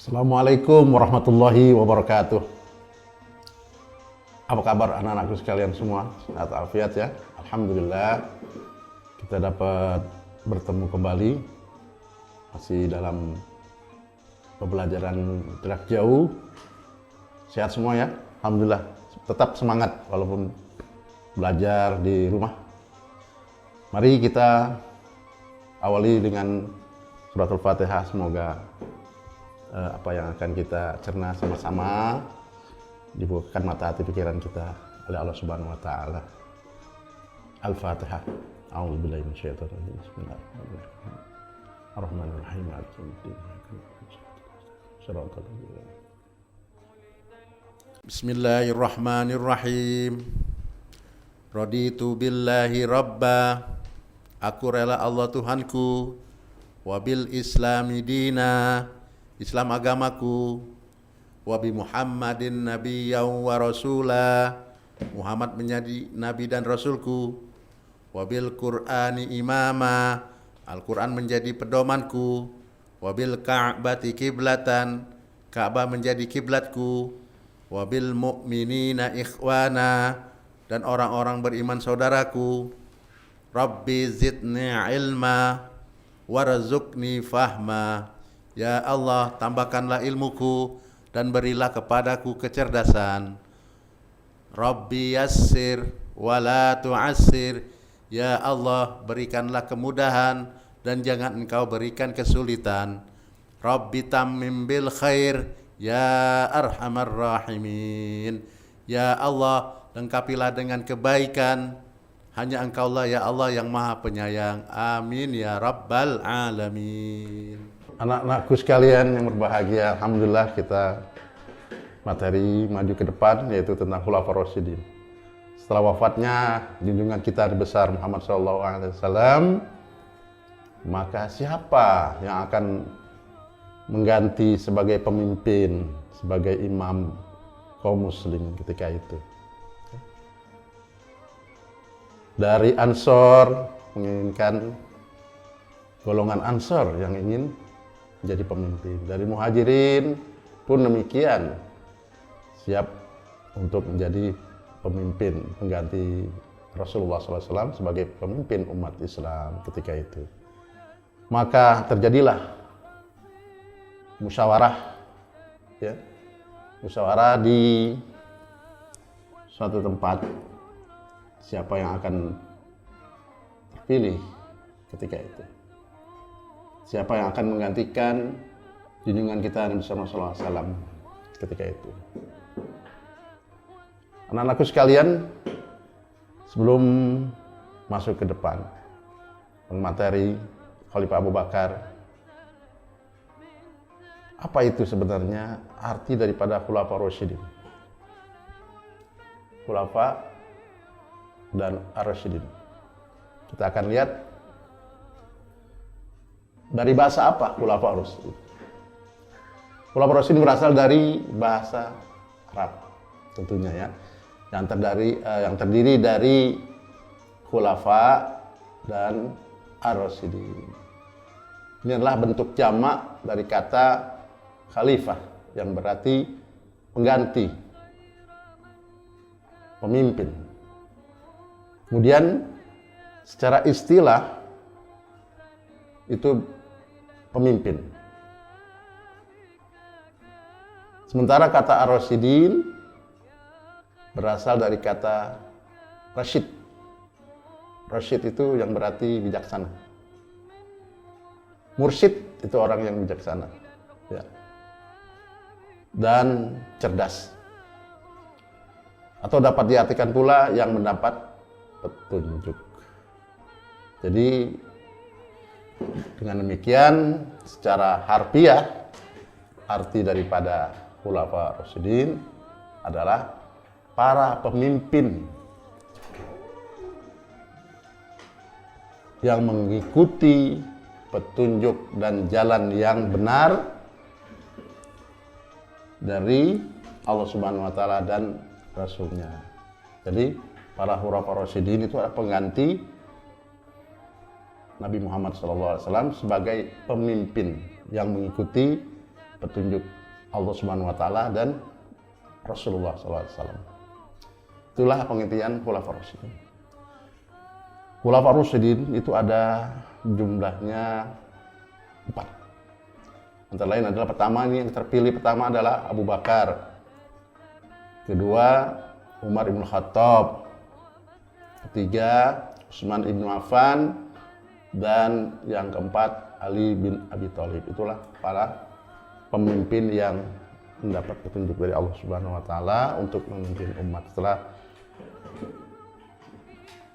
Assalamualaikum warahmatullahi wabarakatuh. Apa kabar anak-anakku sekalian semua? Sehat afiat ya. Alhamdulillah kita dapat bertemu kembali masih dalam pembelajaran jarak jauh. Sehat semua ya. Alhamdulillah. Tetap semangat walaupun belajar di rumah. Mari kita awali dengan surat Al-Fatihah. Semoga apa yang akan kita cerna sama-sama dibukakan mata hati pikiran kita oleh Allah Subhanahu wa taala. Al-Fatihah. A'udzubillahi minasyaitonir rajim. Bismillahirrahmanirrahim. Ar-Rahmanir-Rahim. Maliki yaumiddin. Bismillahirrahmanirrahim. Raditu billahi rabba. Aku rela Allah Tuhanku, wabil islami dina, Islam agamaku, wabi Muhammadin nabiyyan wa rasulah, Muhammad menjadi nabi dan rasulku, wabil Qur'ani imama, Al-Quran menjadi pedomanku, wabil Ka'bati kiblatan, Ka'bah menjadi kiblatku, wabil mu'minina ikhwana, dan orang-orang beriman saudaraku. Rabbi zidni ilma warzuqni fahma. Ya Allah, tambahkanlah ilmuku dan berilah kepadaku kecerdasan. Rabbi yassir wala tu'assir. Ya Allah, berikanlah kemudahan dan jangan engkau berikan kesulitan. Rabbi tammim bil khair ya arhamar rahimin. Ya Allah, lengkapilah dengan kebaikan. Hanya engkaulah ya Allah yang maha penyayang. Amin ya rabbal alamin. Anak-anakku sekalian yang berbahagia, alhamdulillah kita materi maju ke depan yaitu tentang Khulafaur Rasyidin. Setelah wafatnya junjungan kita besar Muhammad SAW, maka siapa yang akan mengganti sebagai pemimpin, sebagai imam kaum muslimin ketika itu? Dari Ansor menginginkan golongan Ansor yang ingin menjadi pemimpin. Dari Muhajirin pun demikian, siap untuk menjadi pemimpin pengganti Rasulullah SAW sebagai pemimpin umat Islam ketika itu. Maka terjadilah musyawarah, ya, musyawarah di suatu tempat. Siapa yang akan terpilih ketika itu? Siapa yang akan menggantikan junjungan kita Nabi Muhammad SAW ketika itu? Anak-anakku sekalian, sebelum masuk ke depan materi Khalifah Abu Bakar, apa itu sebenarnya arti daripada Khulafaur Rasyidin? Khulafa dan Ar-Rasyidin. Kita akan lihat dari bahasa apa Khulafaur Rasyidin. Khulafaur Rasyidin berasal dari bahasa Arab tentunya ya. Yang terdiri dari khulafa dan ar-rasyidin. Ini adalah bentuk jamak dari kata khalifah yang berarti pengganti, pemimpin. Kemudian secara istilah itu pemimpin. Sementara kata ar-rasyidin berasal dari kata rasyid. Rasyid itu yang berarti bijaksana. Mursyid itu orang yang bijaksana, ya, dan cerdas. Atau dapat diartikan pula yang mendapat petunjuk. Jadi dengan demikian secara harfiah arti daripada Khulafaur Rasyidin adalah para pemimpin yang mengikuti petunjuk dan jalan yang benar dari Allah Subhanahu wa taala dan Rasulnya. Jadi para Khulafaur Rasyidin itu adalah pengganti Nabi Muhammad SAW sebagai pemimpin yang mengikuti petunjuk Allah Subhanahu wa taala dan Rasulullah SAW. Itulah pengertian Khulafaur Rasyidin. Khulafaur Rasyidin itu ada jumlahnya 4. Antara lain adalah pertama, ini yang terpilih pertama adalah Abu Bakar. Kedua, Umar ibn Khattab. Ketiga, Utsman ibn Affan. Dan yang keempat, Ali bin Abi Thalib. Itulah para pemimpin yang mendapat petunjuk dari Allah Subhanahu wa taala untuk memimpin umat setelah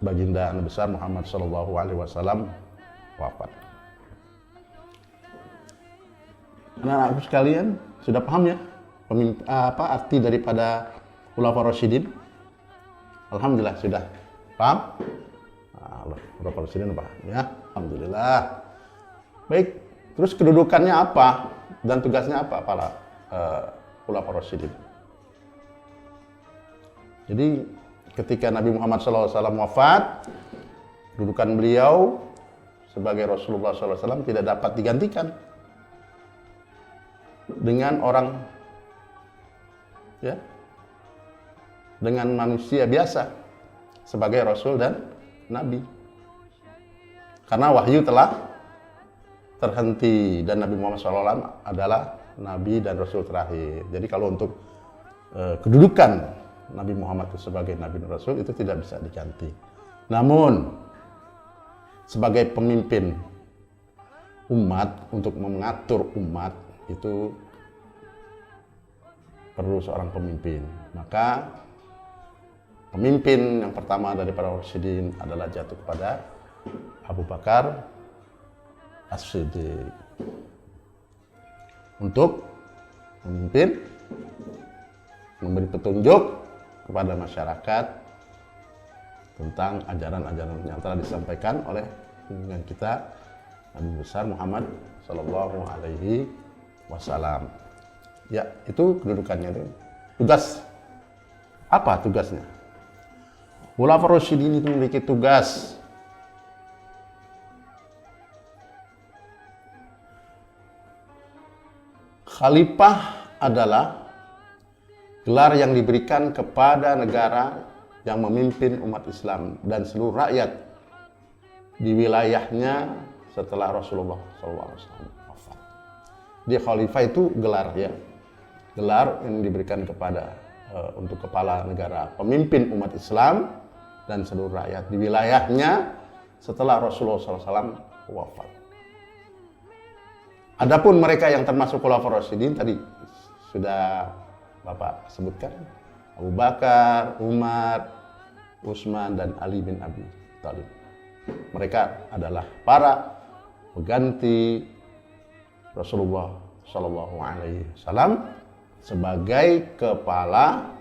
baginda Nabi besar Muhammad sallallahu alaihi wasallam wafat. Anak-anakku sekalian, sudah paham ya apa arti daripada Khulafaur Rasyidin? Alhamdulillah sudah paham? Khulafaur Rasyidin paham ya? Alhamdulillah. Baik, terus kedudukannya apa dan tugasnya apa para Khulafaur Rasyidin? Jadi ketika Nabi Muhammad SAW wafat, kedudukan beliau sebagai Rasulullah SAW tidak dapat digantikan dengan orang, ya, dengan manusia biasa sebagai Rasul dan Nabi. Karena wahyu telah terhenti dan Nabi Muhammad SAW adalah Nabi dan Rasul terakhir. Jadi kalau untuk kedudukan Nabi Muhammad itu sebagai Nabi dan Rasul itu tidak bisa diganti. Namun sebagai pemimpin umat, untuk mengatur umat itu perlu seorang pemimpin. Maka pemimpin yang pertama dari para Rasyidin adalah jatuh kepada Abu Bakar As-Siddiq untuk memimpin, memberi petunjuk kepada masyarakat tentang ajaran-ajaran yang telah disampaikan oleh pimpinan kita Nabi besar Muhammad Sallallahu Alaihi Wasallam. Ya, itu kedudukannya itu. Tugas apa tugasnya? Khulafaur Rasyidin itu memiliki tugas khalifah adalah gelar yang diberikan kepada negara yang memimpin umat Islam dan seluruh rakyat di wilayahnya setelah Rasulullah SAW wafat. Dia khalifah itu gelar, ya, gelar yang diberikan kepada untuk kepala negara, pemimpin umat Islam dan seluruh rakyat di wilayahnya setelah Rasulullah SAW wafat. Adapun mereka yang termasuk Khulafaur Rasyidin tadi sudah Bapak sebutkan, Abu Bakar, Umar, Utsman, dan Ali bin Abi Thalib. Mereka adalah para pengganti Rasulullah Shallallahu Alaihi Wasallam sebagai kepala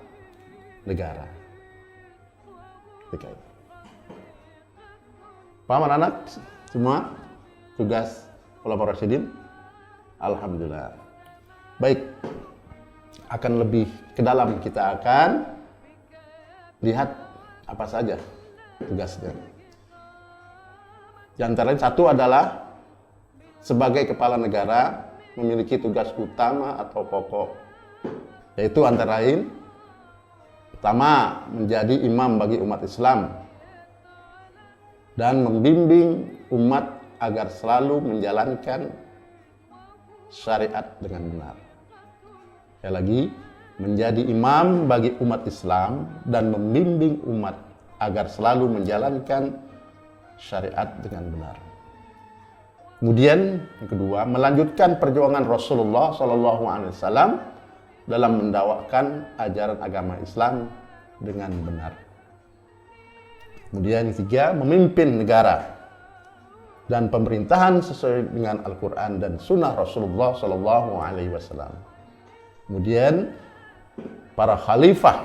negara. Paham anak-anak semua tugas Khulafaur Rasyidin? Alhamdulillah. Baik. Akan lebih ke dalam kita akan lihat apa saja tugasnya. Di antara satu adalah sebagai kepala negara memiliki tugas utama atau pokok, yaitu antara lain pertama menjadi imam bagi umat Islam dan membimbing umat agar selalu menjalankan syariat dengan benar. Lagi menjadi imam bagi umat Islam dan membimbing umat agar selalu menjalankan syariat dengan benar. Kemudian yang kedua, melanjutkan perjuangan Rasulullah SAW dalam mendakwakan ajaran agama Islam dengan benar. Kemudian yang ketiga, memimpin negara dan pemerintahan sesuai dengan Al-Quran dan Sunnah Rasulullah SAW. Kemudian para khalifah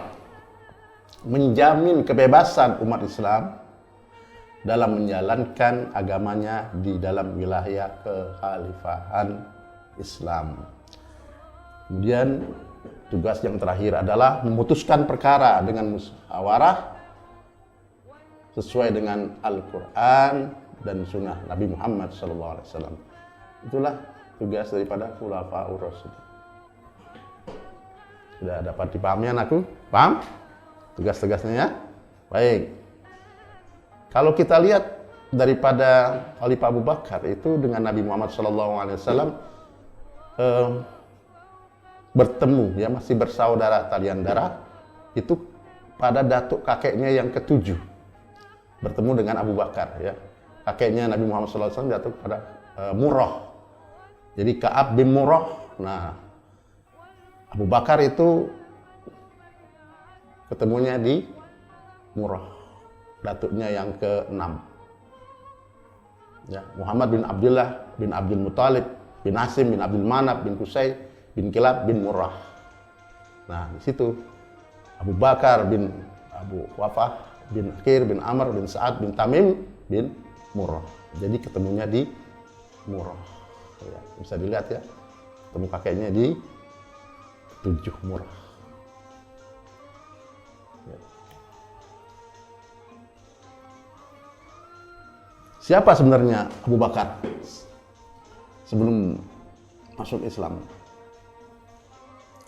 menjamin kebebasan umat Islam dalam menjalankan agamanya di dalam wilayah kekhalifahan Islam. Kemudian tugas yang terakhir adalah memutuskan perkara dengan musyawarah sesuai dengan Al-Quran dan Sunnah Nabi Muhammad SAW. Itulah tugas daripada Khulafaur Rasyidin. Sudah dapat dipahami anakku? Paham? Tugas-tugasnya ya? Baik. Kalau kita lihat daripada Khalifah Abu Bakar itu dengan Nabi Muhammad SAW bertemu, ya masih bersaudara talian darah, itu pada datuk kakeknya yang ketujuh bertemu dengan Abu Bakar, ya. Kakeknya Nabi Muhammad SAW datuk pada Murrah. Jadi Ka'ab bin Murrah. Nah, Abu Bakar itu ketemunya di Murrah, datuknya yang ke-6. Ya, Muhammad bin Abdullah bin Abdul Muthalib bin Hasim bin Abdul Manaf bin Qusay bin Kilab bin Murrah. Nah, di situ Abu Bakar bin Abu Wafah bin Akhir bin Amr bin Sa'ad bin Tamim bin Murrah. Jadi ketemunya di Murrah. Ya, bisa dilihat ya, ketemu kakeknya di 7 Murrah. Ya. Siapa sebenarnya Abu Bakar sebelum masuk Islam?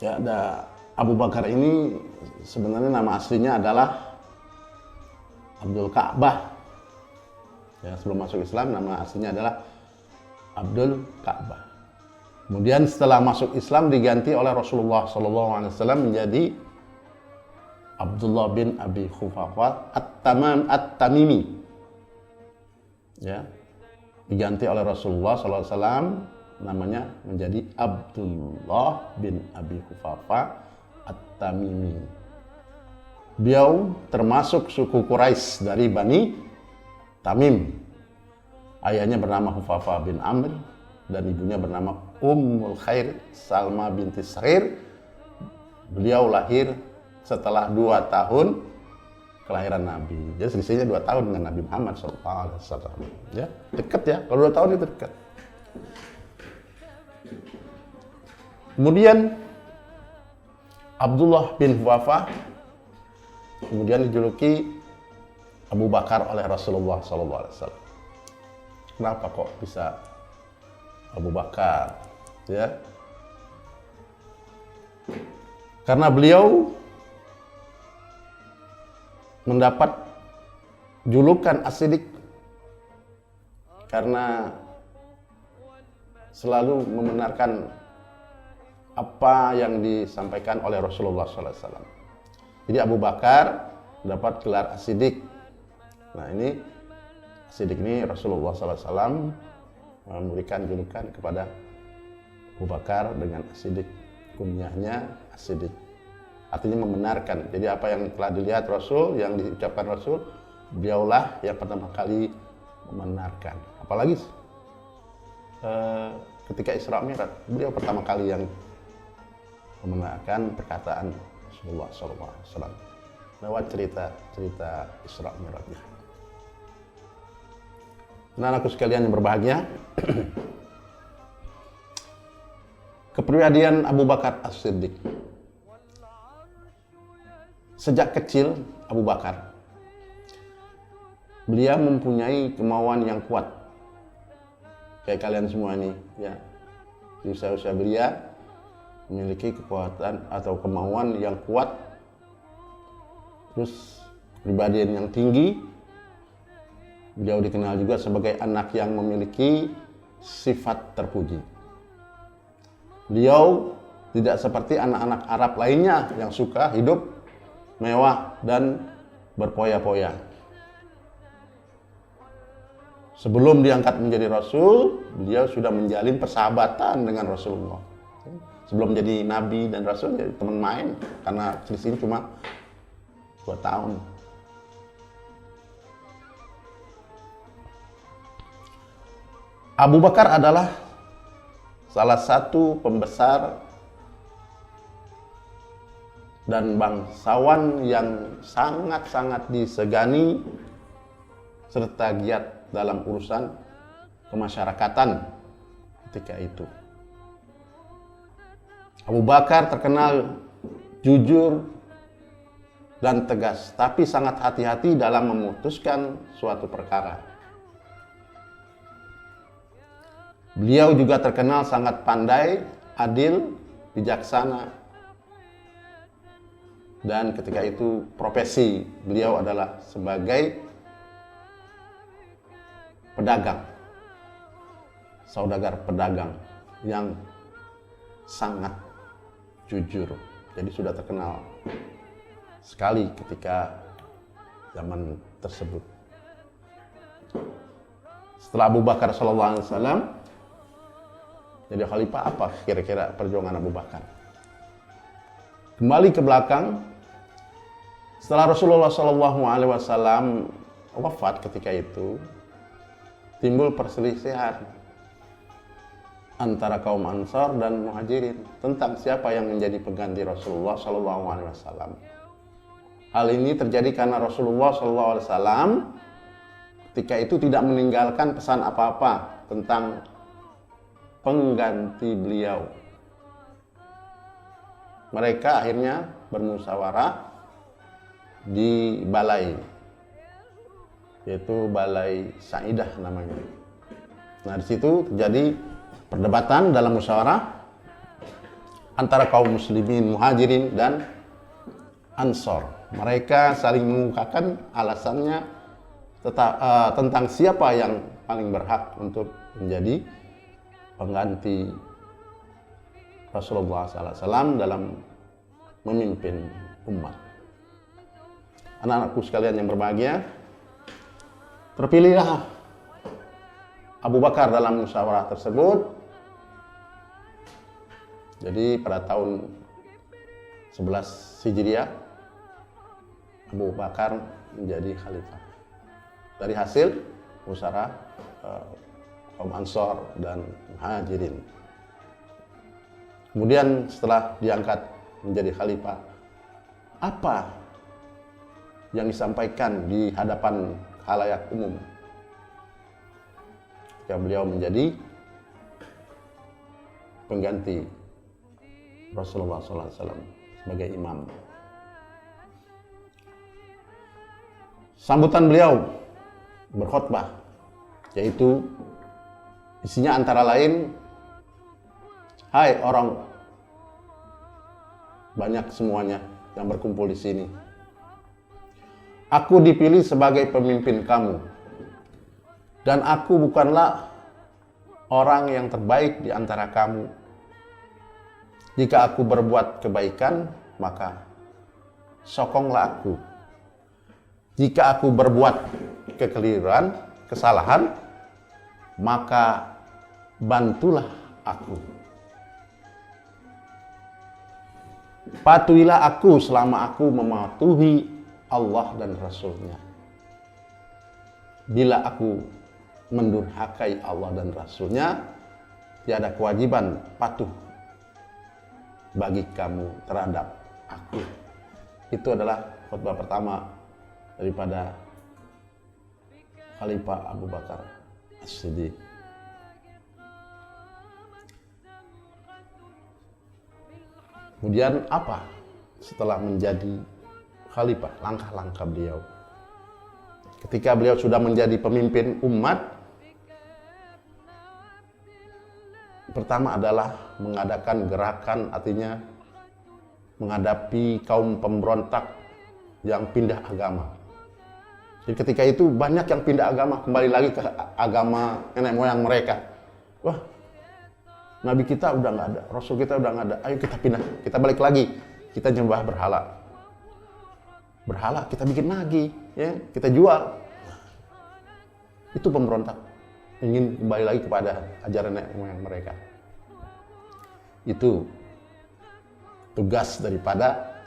Ya, ada Abu Bakar ini sebenarnya nama aslinya adalah Abdul Ka'bah. Ya, sebelum masuk Islam nama aslinya adalah Abdul Ka'bah. Kemudian setelah masuk Islam diganti oleh Rasulullah SAW menjadi Abdullah bin Abi Khufafah At-Tamimi. Ya, diganti oleh Rasulullah SAW namanya menjadi Abdullah bin Abi Khufafah At-Tamimi. Beliau termasuk suku Quraisy dari Bani Tamim. Ayahnya bernama Khufafah bin Amr dan ibunya bernama Ummul Khair Salma binti Sa'ir. Beliau lahir setelah 2 tahun kelahiran Nabi. Jadi selisihnya 2 tahun dengan Nabi Muhammad SAW. Ya, dekat ya. Kalau 2 tahun itu dekat. Kemudian Abdullah bin Khufafah kemudian dijuluki Abu Bakar oleh Rasulullah SAW. Kenapa kok bisa Abu Bakar? Ya, karena beliau mendapat julukan As-Siddiq karena selalu membenarkan apa yang disampaikan oleh Rasulullah SAW. Jadi Abu Bakar dapat gelar As-Siddiq. Nah, ini As-Siddiq ini Rasulullah SAW memberikan julukan kepada Abu Bakar dengan As-Siddiq. Kunyahnya As-Siddiq. Artinya membenarkan. Jadi apa yang telah dilihat Rasul, yang diucapkan Rasul, beliaulah yang pertama kali membenarkan. Apalagi ketika Isra Mi'raj, beliau pertama kali yang membenarkan perkataan Rasulullah SAW lewat cerita Isra Mi'rajnya. Nah, anakku sekalian yang berbahagia, kepribadian Abu Bakar As-Siddiq. Sejak kecil Abu Bakar, beliau mempunyai kemauan yang kuat. Kayak kalian semua ini, ya. Di usia-usia belia memiliki kekuatan atau kemauan yang kuat, terus kepribadian yang tinggi. Beliau dikenal juga sebagai anak yang memiliki sifat terpuji. Beliau tidak seperti anak-anak Arab lainnya yang suka hidup mewah dan berpoya-poya. Sebelum diangkat menjadi Rasul, beliau sudah menjalin persahabatan dengan Rasulullah. Sebelum jadi Nabi dan Rasul, jadi teman main, karena selisihnya cuma 2 tahun. Abu Bakar adalah salah satu pembesar dan bangsawan yang sangat-sangat disegani serta giat dalam urusan kemasyarakatan ketika itu. Abu Bakar terkenal jujur dan tegas, tapi sangat hati-hati dalam memutuskan suatu perkara. Beliau juga terkenal sangat pandai, adil, bijaksana, Dan ketika itu profesi beliau adalah sebagai pedagang, saudagar pedagang yang sangat jujur. Jadi sudah terkenal sekali ketika zaman tersebut. Setelah Abu Bakar SAW jadi khalifah, apa kira-kira perjuangan Abu Bakar? Kembali ke belakang, setelah Rasulullah SAW wafat ketika itu, timbul perselisihan antara kaum Ansar dan Muhajirin tentang siapa yang menjadi pengganti Rasulullah SAW. Hal ini terjadi karena Rasulullah SAW ketika itu tidak meninggalkan pesan apa-apa tentang pengganti beliau. Mereka akhirnya bermusyawarah di balai, yaitu Balai Sa'idah namanya. Nah, di situ terjadi perdebatan dalam musyawarah antara kaum muslimin Muhajirin dan Ansor. Mereka saling mengungkapkan alasannya tentang siapa yang paling berhak untuk menjadi pengganti Rasulullah SAW dalam memimpin umat. Anak-anakku sekalian yang berbahagia, terpilihlah Abu Bakar dalam musyawarah tersebut. Jadi pada tahun 11 Hijriah, Abu Bakar menjadi khalifah dari hasil musyawarah kaum Ansor dan Muhajirin. Kemudian setelah diangkat menjadi khalifah, apa yang disampaikan di hadapan khalayak umum ketika beliau menjadi pengganti Rasulullah SAW sebagai imam? Sambutan beliau berkhutbah, yaitu isinya antara lain, "Hai orang banyak semuanya yang berkumpul di sini. Aku dipilih sebagai pemimpin kamu, dan aku bukanlah orang yang terbaik di antara kamu. Jika aku berbuat kebaikan, maka sokonglah aku. Jika aku berbuat kekeliruan, kesalahan, maka bantulah aku. Patuhilah aku selama aku mematuhi Allah dan Rasul-Nya. Bila aku mendurhakai Allah dan Rasul-Nya, tiada kewajiban patuh bagi kamu terhadap aku." Itu adalah khutbah pertama daripada Khalifah Abu Bakar As-Siddiq. Kemudian apa setelah menjadi khalifah, langkah-langkah beliau? Ketika beliau sudah menjadi pemimpin umat, pertama adalah mengadakan gerakan, artinya menghadapi kaum pemberontak yang pindah agama. Jadi ketika itu banyak yang pindah agama, kembali lagi ke agama nenek moyang mereka. Wah, Nabi kita udah nggak ada, Rasul kita udah nggak ada, ayo kita pindah, kita balik lagi, kita nyembah berhala. Berhala kita bikin lagi, ya, kita jual. Itu pemberontak, ingin kembali lagi kepada ajaran nenek moyang mereka. Itu tugas daripada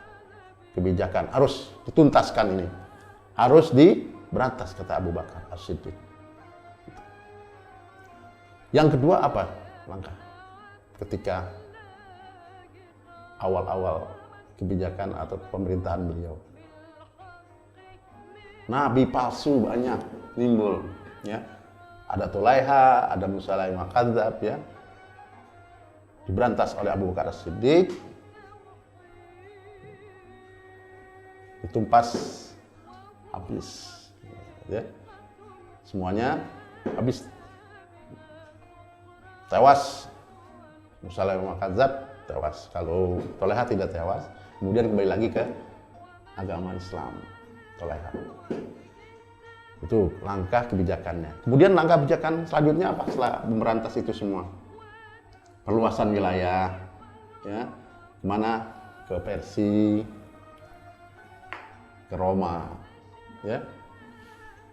kebijakan, harus dituntaskan ini, harus diberantas, kata Abu Bakar As-Siddiq. Yang kedua apa langkah ketika awal-awal kebijakan atau pemerintahan beliau? Nabi palsu banyak timbul, ya. Ada Tulaiha, ada Musailamatul Kadzdzab, ya. Diberantas oleh Abu Bakar As-Siddiq, ditumpas habis, ya. Semuanya habis, tewas. Musailamatul Kadzdzab tewas. Kalau Tulaiha tidak tewas, kemudian kembali lagi ke agama Islam toleran. Itu langkah kebijakannya. Kemudian langkah kebijakan selanjutnya apa setelah memberantas itu semua? Perluasan wilayah, ya, kemana? Ke Persia, ke Roma, ya,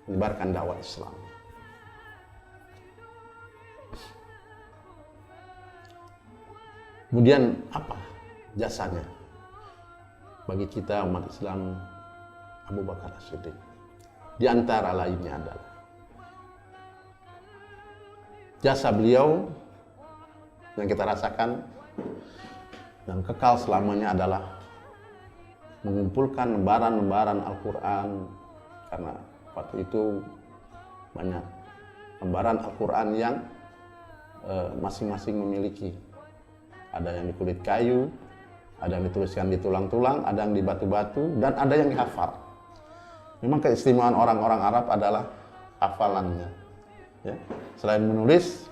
menyebarkan dakwah Islam. Kemudian apa jasanya bagi kita umat Islam Abu Bakar As-Siddiq? Di antara lainnya adalah jasa beliau yang kita rasakan dan kekal selamanya adalah mengumpulkan lembaran-lembaran Al-Quran, karena waktu itu banyak lembaran Al-Quran yang masing-masing memiliki. Ada yang di kulit kayu, ada yang dituliskan di tulang-tulang, ada yang di batu-batu, dan ada yang dihafal. Memang keistimewaan orang-orang Arab adalah hafalannya. Ya. Selain menulis,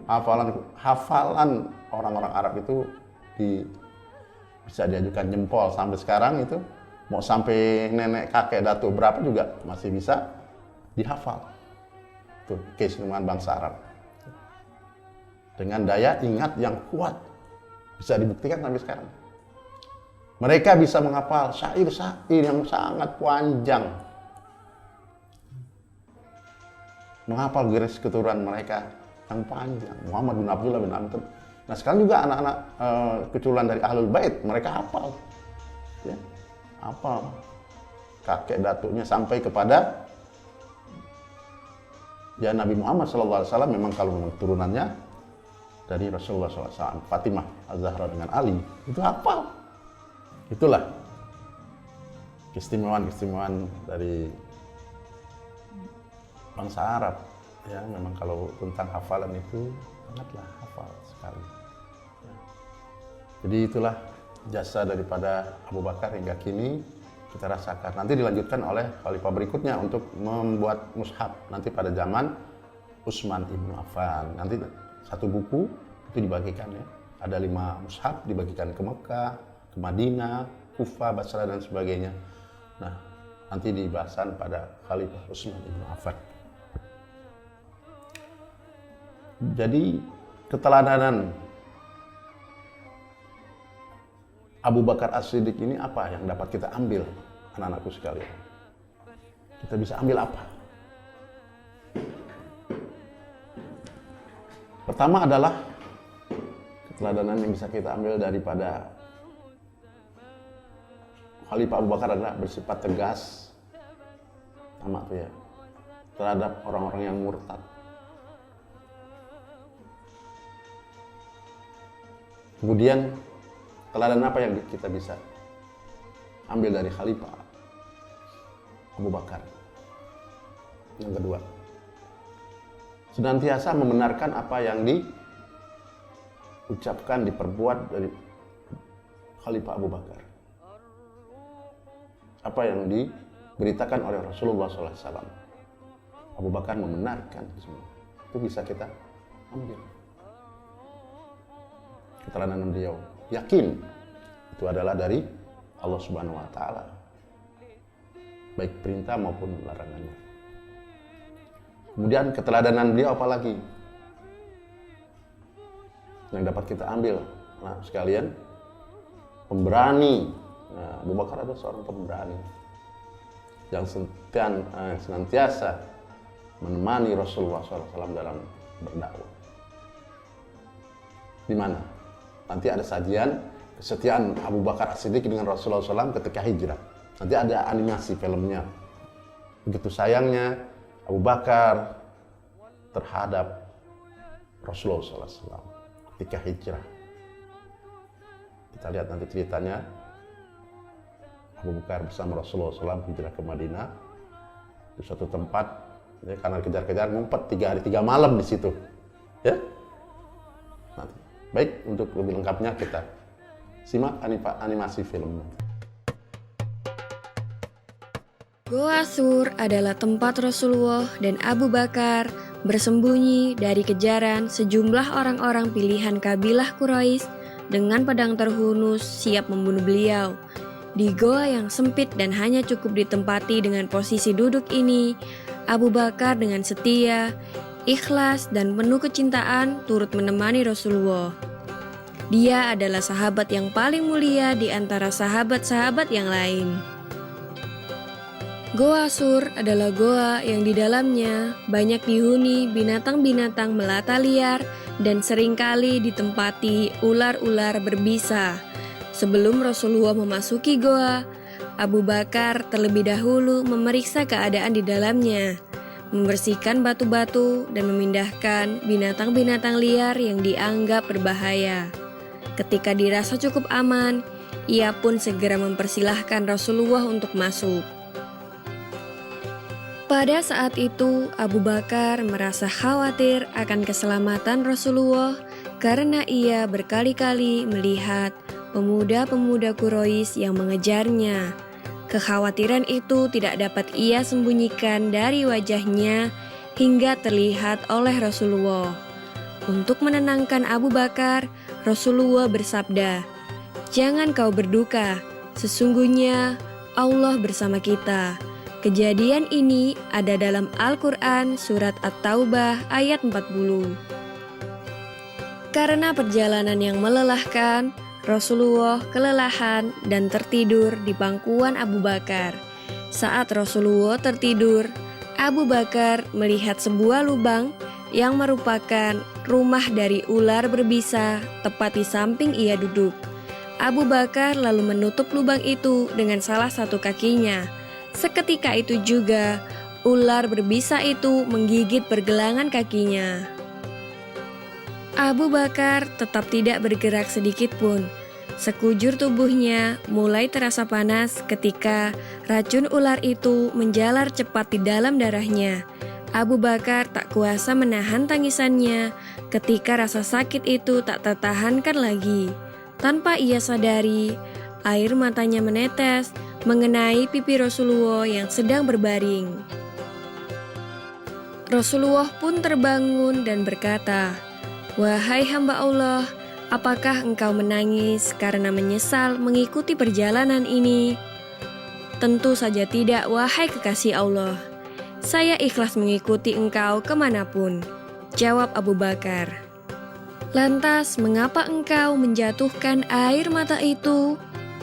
hafalan orang-orang Arab itu bisa diajukan jempol sampai sekarang itu. Mau sampai nenek, kakek, datuk berapa juga masih bisa dihafal. Itu keistimewaan bangsa Arab. Dengan daya ingat yang kuat. Bisa dibuktikan sampai sekarang. Mereka bisa menghafal syair-syair yang sangat panjang. Menghafal garis keturunan mereka yang panjang. Muhammad bin Abdullah bin Amr. Nah sekarang juga anak-anak keturunan dari Ahlul Bait, mereka hafal. Ya, hafal. Kakek datuknya sampai kepada ya Nabi Muhammad SAW. Memang kalau memang turunannya dari Rasulullah SAW, Fatimah Az-Zahra dengan Ali, itu hafal. Itulah keistimewaan dari bangsa Arab. Ya, memang kalau tentang hafalan itu sangatlah hafal sekali. Ya. Jadi itulah jasa daripada Abu Bakar hingga kini kita rasakan. Nanti dilanjutkan oleh khalifah berikutnya untuk membuat mushaf nanti pada zaman Utsman ibnu Affan. Nanti satu buku itu dibagikan ya. Ada 5 mushaf dibagikan ke Mekah, ke Madinah, Kufah, Basra dan sebagainya. Nah, nanti dibahasan pada Khalifah Utsman ibnu Affan. Jadi keteladanan Abu Bakar As-Siddiq ini apa yang dapat kita ambil, anak-anakku sekalian? Kita bisa ambil apa? Pertama adalah keteladanan yang bisa kita ambil daripada Khalifah Abu Bakar adalah bersifat tegas, sama tuh ya, terhadap orang-orang yang murtad. Kemudian teladan apa yang kita bisa ambil dari Khalifah Abu Bakar? Yang kedua, senantiasa membenarkan apa yang diucapkan, diperbuat dari Khalifah Abu Bakar. Apa yang diberitakan oleh Rasulullah SAW. Abu Bakar membenarkan semua. Itu bisa kita ambil. Keteladanan beliau, yakin itu adalah dari Allah Subhanahu wa Ta'ala, baik perintah maupun larangannya. Kemudian keteladanan beliau apa lagi yang dapat kita ambil? Nah sekalian, pemberani. Nah, Abu Bakar adalah seorang pemberani yang senantiasa menemani Rasulullah SAW dalam berdakwah. Di mana? Nanti ada sajian kesetiaan Abu Bakar As-Siddiq dengan Rasulullah SAW ketika hijrah. Nanti ada animasi filmnya. Begitu sayangnya Abu Bakar terhadap Rasulullah SAW ketika hijrah. Kita lihat nanti ceritanya. Abu Bakar bersama Rasulullah SAW hijrah ke Madinah di suatu tempat, ya, karena kejar-kejar ngumpet 3 hari 3 malam di situ. Ya. Nanti. Baik, untuk lebih lengkapnya kita simak animasi filmnya. Goa Sur adalah tempat Rasulullah dan Abu Bakar bersembunyi dari kejaran sejumlah orang-orang pilihan kabilah Quraisy dengan pedang terhunus siap membunuh beliau. Di goa yang sempit dan hanya cukup ditempati dengan posisi duduk ini, Abu Bakar dengan setia, ikhlas, dan penuh kecintaan turut menemani Rasulullah. Dia adalah sahabat yang paling mulia di antara sahabat-sahabat yang lain. Goa Sur adalah goa yang di dalamnya banyak dihuni binatang-binatang melata liar dan seringkali ditempati ular-ular berbisa. Sebelum Rasulullah memasuki goa, Abu Bakar terlebih dahulu memeriksa keadaan di dalamnya, membersihkan batu-batu dan memindahkan binatang-binatang liar yang dianggap berbahaya. Ketika dirasa cukup aman, ia pun segera mempersilahkan Rasulullah untuk masuk. Pada saat itu, Abu Bakar merasa khawatir akan keselamatan Rasulullah karena ia berkali-kali melihat pemuda-pemuda Quraisy yang mengejarnya. Kekhawatiran itu tidak dapat ia sembunyikan dari wajahnya hingga terlihat oleh Rasulullah. Untuk menenangkan Abu Bakar, Rasulullah bersabda, "Jangan kau berduka, sesungguhnya Allah bersama kita." Kejadian ini ada dalam Al-Quran surat At-Taubah ayat 40. Karena perjalanan yang melelahkan, Rasulullah kelelahan dan tertidur di pangkuan Abu Bakar. Saat Rasulullah tertidur, Abu Bakar melihat sebuah lubang yang merupakan rumah dari ular berbisa tepat di samping ia duduk. Abu Bakar lalu menutup lubang itu dengan salah satu kakinya. Seketika itu juga, ular berbisa itu menggigit pergelangan kakinya. Abu Bakar tetap tidak bergerak sedikit pun. Sekujur tubuhnya mulai terasa panas ketika racun ular itu menjalar cepat di dalam darahnya. Abu Bakar tak kuasa menahan tangisannya ketika rasa sakit itu tak tertahankan lagi. Tanpa ia sadari, air matanya menetes mengenai pipi Rasulullah yang sedang berbaring. Rasulullah pun terbangun dan berkata, "Wahai hamba Allah, apakah engkau menangis karena menyesal mengikuti perjalanan ini?" "Tentu saja tidak, wahai kekasih Allah. Saya ikhlas mengikuti engkau kemanapun," jawab Abu Bakar. "Lantas mengapa engkau menjatuhkan air mata itu?"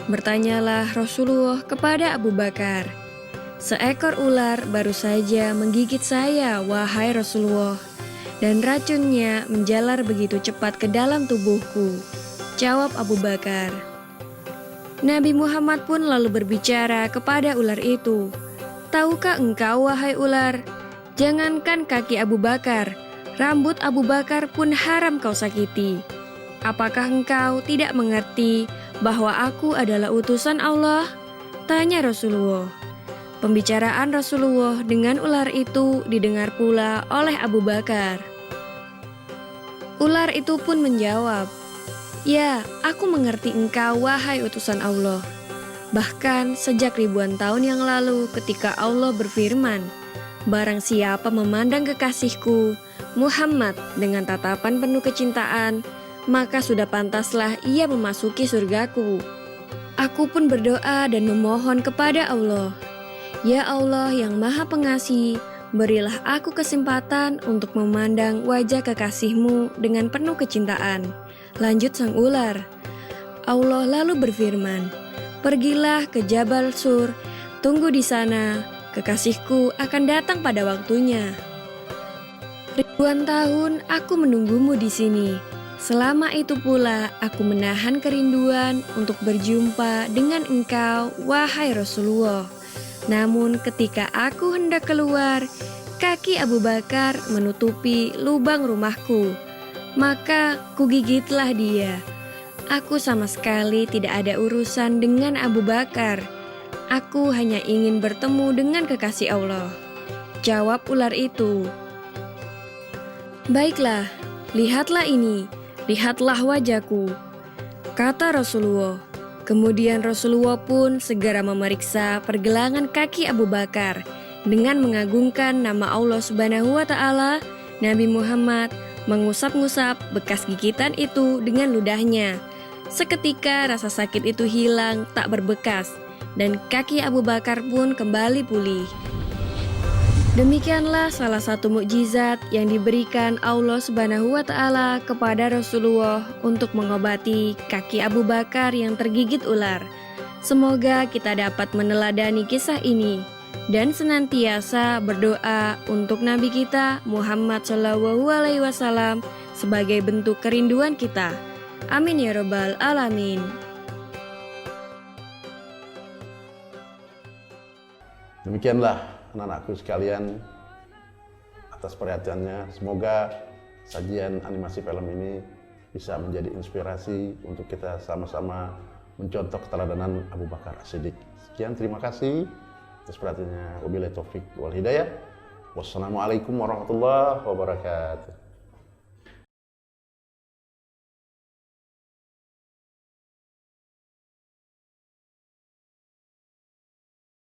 bertanyalah Rasulullah kepada Abu Bakar. "Seekor ular baru saja menggigit saya, wahai Rasulullah, dan racunnya menjalar begitu cepat ke dalam tubuhku," jawab Abu Bakar. Nabi Muhammad pun lalu berbicara kepada ular itu, "Tahukah engkau, wahai ular, jangankan kaki Abu Bakar, rambut Abu Bakar pun haram kau sakiti. Apakah engkau tidak mengerti bahwa aku adalah utusan Allah?" tanya Rasulullah. Pembicaraan Rasulullah dengan ular itu didengar pula oleh Abu Bakar. Ular itu pun menjawab, "Ya, aku mengerti engkau, wahai utusan Allah. Bahkan sejak ribuan tahun yang lalu ketika Allah berfirman, 'Barang siapa memandang kekasihku, Muhammad dengan tatapan penuh kecintaan, maka sudah pantaslah ia memasuki surgaku.' Aku pun berdoa dan memohon kepada Allah, 'Ya Allah yang Maha Pengasih, berilah aku kesempatan untuk memandang wajah kekasihmu dengan penuh kecintaan.' Lanjut sang ular. Allah lalu berfirman, 'Pergilah ke Jabal Sur, tunggu di sana, kekasihku akan datang pada waktunya.' Ribuan tahun aku menunggumu di sini. Selama itu pula aku menahan kerinduan untuk berjumpa dengan engkau, wahai Rasulullah. Namun ketika aku hendak keluar, kaki Abu Bakar menutupi lubang rumahku. Maka kugigitlah dia. Aku sama sekali tidak ada urusan dengan Abu Bakar. Aku hanya ingin bertemu dengan kekasih Allah," jawab ular itu. "Baiklah, lihatlah ini, lihatlah wajahku," kata Rasulullah. Kemudian Rasulullah pun segera memeriksa pergelangan kaki Abu Bakar. Dengan mengagungkan nama Allah Subhanahu wa Ta'ala, Nabi Muhammad mengusap-ngusap bekas gigitan itu dengan ludahnya. Seketika rasa sakit itu hilang tak berbekas. dan kaki Abu Bakar pun kembali pulih. Demikianlah salah satu mukjizat yang diberikan Allah Subhanahu wa Ta'ala kepada Rasulullah untuk mengobati kaki Abu Bakar yang tergigit ular. Semoga kita dapat meneladani kisah ini dan senantiasa berdoa untuk Nabi kita Muhammad SAW sebagai bentuk kerinduan kita. Amin ya Rabbal Alamin. Demikianlah anak-anakku sekalian, atas perhatiannya. Semoga sajian animasi film ini bisa menjadi inspirasi untuk kita sama-sama mencontoh keteladanan Abu Bakar As-Siddiq. Sekian, terima kasih atas perhatiannya. Wabillahi taufik wal hidayah. Wassalamualaikum warahmatullahi wabarakatuh.